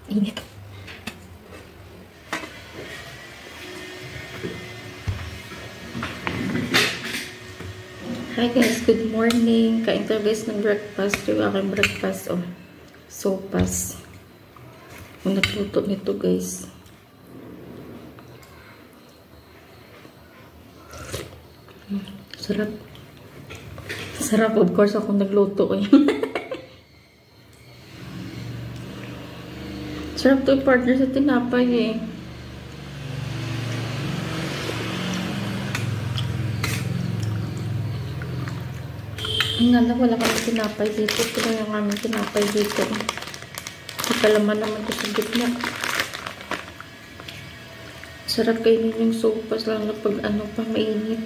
Init. Hi guys, good morning. Kain tayo guys ng breakfast. Yung aking breakfast, oh. Sopas. Kung nagluto nito guys. Sarap. Sarap, of course, ako nagluto eh. Sarap to partner sa tinapay eh. Nga lang, wala kami tinapay dito. Ito lang yung aming tinapay dito. May kalaman naman ito sa gitna. Sarap kainin yung sopas lang na pag ano pa mainit.